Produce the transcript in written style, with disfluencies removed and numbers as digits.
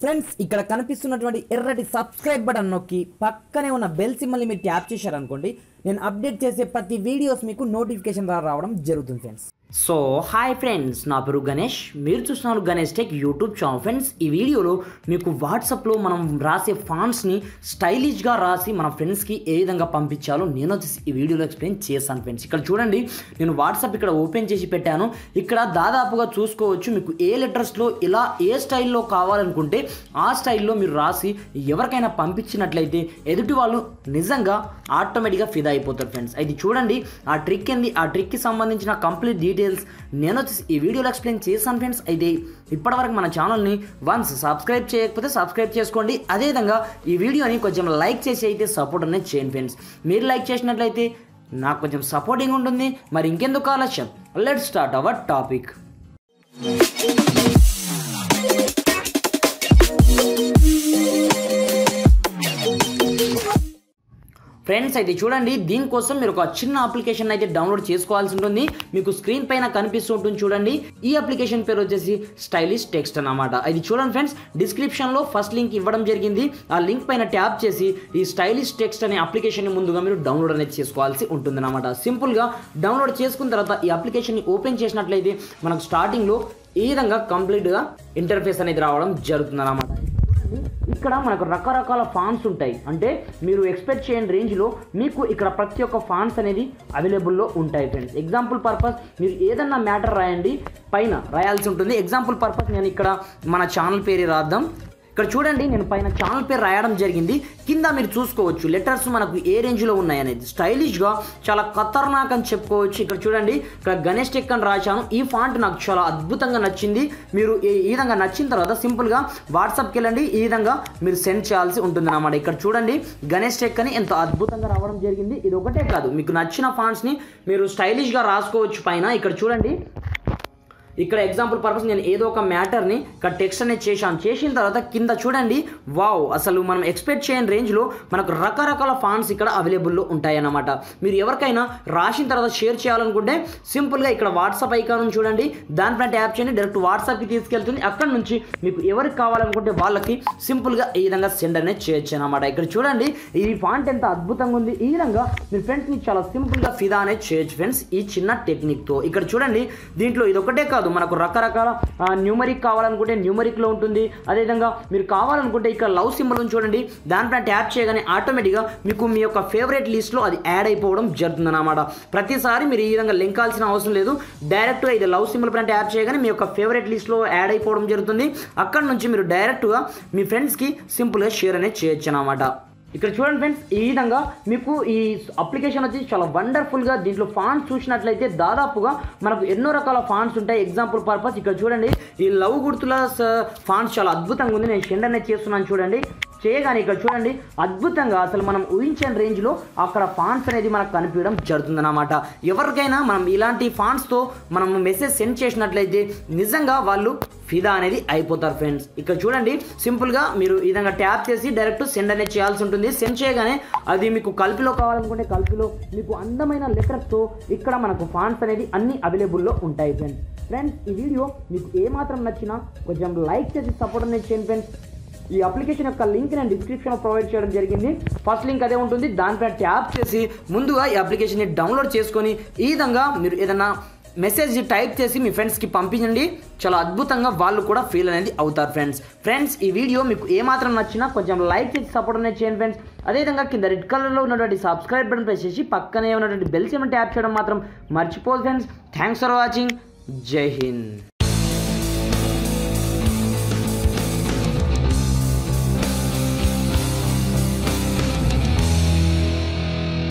Friends ఇక్కడ కనిపిస్తున్నటువంటి ఎర్రటి సబ్స్క్రైబ్ బటన్ నొక్కి పక్కనే ఉన్న బెల్ సింబల్ని మీరు ట్యాప్ చేశారనుకోండి నేను అప్డేట్ చేసే ప్రతి వీడియోస్ మీకు నోటిఫికేషన్ రావడం జరుగుతుంది ఫ్రెండ్స్. సో హాయ్ ఫ్రెండ్స్, నా పేరు గణేష్, మీరు చూస్తున్నారు Ganesh tech YouTube channel. Friends, ఈ వీడియోలో మీకు వాట్సాప్లో మనం రాసే ఫాంట్స్ని స్టైలిష్గా రాసి మన ఫ్రెండ్స్కి ఏ విధంగా పంపించాలో నేను వచ్చేసి ఈ వీడియోలో ఎక్స్ప్లెయిన్ చేస్తాను ఫ్రెండ్స్. ఇక్కడ చూడండి, నేను వాట్సాప్ ఇక్కడ ఓపెన్ చేసి పెట్టాను. ఇక్కడ దాదాపుగా చూసుకోవచ్చు మీకు ఏ లెటర్స్లో ఇలా ఏ స్టైల్లో కావాలనుకుంటే ఆ స్టైల్లో మీరు రాసి ఎవరికైనా పంపించినట్లయితే ఎదుటి వాళ్ళు నిజంగా ఆటోమేటిక్గా ఫిదా అయిపోతారు ఫ్రెండ్స్. అయితే చూడండి, ఆ ట్రిక్ ఏంది, ఆ ట్రిక్కి సంబంధించిన కంప్లీట్ డీటెయిల్స్ నేను వచ్చేసి ఈ వీడియోలో ఎక్స్ప్లెయిన్ చేశాను ఫ్రెండ్స్. అయితే ఇప్పటివరకు మన ఛానల్ని వన్స్ సబ్స్క్రైబ్ చేయకపోతే సబ్స్క్రైబ్ చేసుకోండి. అదేవిధంగా ఈ వీడియోని కొంచెం లైక్ చేసి అయితే సపోర్ట్ అనేది చేయండి ఫ్రెండ్స్. మీరు లైక్ చేసినట్లయితే నాకు కొంచెం సపోర్టింగ్ ఉంటుంది. మరి ఇంకెందుకు ఆలస్యం, let's start our topic. Friends, అయితే చూడండి, దీనికోసం మీరు ఒక చిన్న అప్లికేషన్ అయితే డౌన్లోడ్ చేసుకోవాల్సి ఉంటుంది. మీకు స్క్రీన్ పైన కనిపిస్తూ ఉంటుంది చూడండి. ఈ అప్లికేషన్ పేరు వచ్చేసి స్టైలిష్ టెక్స్ట్ అన్నమాట. అది చూడండి ఫ్రెండ్స్, డిస్క్రిప్షన్లో ఫస్ట్ లింక్ ఇవ్వడం జరిగింది. ఆ లింక్ పైన ట్యాప్ చేసి ఈ స్టైలిష్ టెక్స్ట్ అనే అప్లికేషన్ ముందుగా మీరు డౌన్లోడ్ అనేది చేసుకోవాల్సి ఉంటుంది అన్నమాట. సింపుల్గా డౌన్లోడ్ చేసుకున్న తర్వాత ఈ అప్లికేషన్ని ఓపెన్ చేసినట్లయితే మనకు స్టార్టింగ్లో ఈ విధంగా కంప్లీట్గా ఇంటర్ఫేస్ అనేది రావడం జరుగుతుంది అన్నమాట. ఇక్కడ మనకు రకరకాల ఫాంట్స్ ఉంటాయి. అంటే మీరు ఎక్స్పెక్ట్ చేయని రేంజ్లో మీకు ఇక్కడ ప్రతి ఒక్క ఫాంట్స్ అనేది అవైలబుల్లో ఉంటాయి ఫ్రెండ్స్. ఎగ్జాంపుల్ పర్పస్ మీరు ఏదన్నా మ్యాటర్ రాయండి, పైన రాయాల్సి ఉంటుంది. ఎగ్జాంపుల్ పర్పస్ నేను ఇక్కడ మన ఛానల్ పేరు రాద్దాం. ఇక్కడ చూడండి, నేను పైన ఛానల్ పేరు రాయడం జరిగింది. కింద మీరు చూసుకోవచ్చు లెటర్స్ మనకు ఏ రేంజ్లో ఉన్నాయనేది. స్టైలిష్గా చాలా ఖతర్నాక్ అని చెప్పుకోవచ్చు. ఇక్కడ చూడండి, ఇక్కడ గణేష్ టెక్ అని రాశాను. ఈ ఫాంట్ నాకు చాలా అద్భుతంగా నచ్చింది. మీరు ఈ విధంగా నచ్చిన తర్వాత సింపుల్గా వాట్సాప్కి వెళ్ళండి, ఈ విధంగా మీరు సెండ్ చేయాల్సి ఉంటుంది అన్నమాట. ఇక్కడ చూడండి, గణేష్ టెక్ అని ఎంత అద్భుతంగా రావడం జరిగింది. ఇది ఒకటే కాదు, మీకు నచ్చిన ఫాంట్స్ని మీరు స్టైలిష్గా రాసుకోవచ్చు పైన. ఇక్కడ చూడండి, ఇక్కడ ఎగ్జాంపుల్ పర్పస్ నేను ఏదో ఒక మ్యాటర్ని ఇక్కడ టెక్స్ట్ అనేది చేసిన తర్వాత కింద చూడండి, వావ్, అసలు మనం ఎక్స్పెక్ట్ చేయని రేంజ్లో మనకు రకరకాల ఫాంట్స్ ఇక్కడ అవైలబుల్లో ఉంటాయన్నమాట. మీరు ఎవరికైనా రాసిన తర్వాత షేర్ చేయాలనుకుంటే సింపుల్గా ఇక్కడ వాట్సాప్ ఐకాన్ చూడండి, దానిపైన ట్యాప్ చేయండి, డైరెక్ట్ వాట్సాప్కి తీసుకెళ్తుంది. అక్కడ నుంచి మీకు ఎవరికి కావాలనుకుంటే వాళ్ళకి సింపుల్గా ఈ విధంగా సెండ్ అనేది చేయొచ్చు అనమాట. ఇక్కడ చూడండి, ఈ ఫాంట్ ఎంత అద్భుతంగా ఉంది. ఈ విధంగా మీ ఫ్రెండ్స్ని చాలా సింపుల్గా ఫిదా అనేది చేయొచ్చు ఫ్రెండ్స్ ఈ చిన్న టెక్నిక్తో. ఇక్కడ చూడండి, దీంట్లో ఇది ఒకటే కాదు, మనకు రకరకాల న్యూమరిక్ కావాలనుకుంటే న్యూమరిక్లో ఉంటుంది. అదేవిధంగా మీరు కావాలనుకుంటే ఇక్కడ లవ్ సింబల్ చూడండి, దానిపైన ట్యాప్ చేయగానే ఆటోమేటిక్గా మీకు మీ యొక్క ఫేవరెట్ లిస్ట్లో అది యాడ్ అయిపోవడం జరుగుతుంది అన్నమాట. ప్రతిసారి మీరు ఈ విధంగా లింక్ కావాల్సిన అవసరం లేదు. డైరెక్ట్గా ఇది లవ్ సింబల్ పైన ట్యాప్ చేయగానే మీ యొక్క ఫేవరెట్ లిస్ట్లో యాడ్ అయిపోవడం జరుగుతుంది. అక్కడ నుంచి మీరు డైరెక్ట్గా మీ ఫ్రెండ్స్కి సింపుల్గా షేర్ అనేది చేయొచ్చు అన్నమాట. ఇక్కడ చూడండి ఫ్రెండ్స్, ఈ విధంగా మీకు ఈ అప్లికేషన్ వచ్చి చాలా వండర్ఫుల్గా దీంట్లో ఫాంట్స్ చూసినట్లయితే దాదాపుగా మనకు ఎన్నో రకాల ఫాంట్స్ ఉంటాయి. ఎగ్జాంపుల్ పర్పస్ ఇక్కడ చూడండి, ఈ లవ్ గుర్తుల ఫాంట్స్ చాలా అద్భుతంగా ఉంది. నేను సెండ్ అనేది చేస్తున్నాను చూడండి. చేయగానే ఇక్కడ చూడండి, అద్భుతంగా అసలు మనం ఊహించని రేంజ్లో అక్కడ ఫాంట్స్ అనేది మనకు కనిపించడం జరుగుతుంది అన్నమాట. ఎవరికైనా మనం ఇలాంటి ఫాంట్స్తో మనం మెసేజ్ సెండ్ చేసినట్లయితే నిజంగా వాళ్ళు ఫిదా అనేది అయిపోతారు ఫ్రెండ్స్. ఇక్కడ చూడండి, సింపుల్గా మీరు ఈ విధంగా ట్యాప్ చేసి డైరెక్ట్ సెండ్ అనేది చేయాల్సి ఉంటుంది. సెండ్ చేయగానే అది మీకు కలిపిలో కావాలనుకుంటే కలిపిలో, మీకు అందమైన లెటర్స్తో ఇక్కడ మనకు ఫాంట్స్ అనేది అన్ని అవైలబుల్లో ఉంటాయి ఫ్రెండ్స్. ఈ వీడియో మీకు ఏమాత్రం నచ్చినా కొంచెం లైక్ చేసి సపోర్ట్ అనేది చేయండి ఫ్రెండ్స్. ఈ అప్లికేషన్ యొక్క లింక్ నేను డిస్క్రిప్షన్లో ప్రొవైడ్ చేయడం జరిగింది. ఫస్ట్ లింక్ అదే ఉంటుంది, దానిపైన ట్యాప్ చేసి ముందుగా ఈ అప్లికేషన్ని డౌన్లోడ్ చేసుకొని ఈ విధంగా మీరు ఏదైనా మెసేజ్ టైప్ చేసి మీ ఫ్రెండ్స్కి పంపించండి. చాలా అద్భుతంగా వాళ్ళు కూడా ఫీల్ అనేది అవుతారు ఫ్రెండ్స్. ఈ వీడియో మీకు ఏమాత్రం నచ్చినా కొంచెం లైక్ చేసి సపోర్ట్ అనేది చేయండి ఫ్రెండ్స్. అదేవిధంగా కింద రెడ్ కలర్లో ఉన్నటువంటి సబ్స్క్రైబ్ బటన్ ప్రెస్ చేసి పక్కనే ఉన్నటువంటి బెల్ సింబల్ ట్యాప్ చేయడం మాత్రం మర్చిపోదు ఫ్రెండ్స్. Thanks for watching. జై హింద్.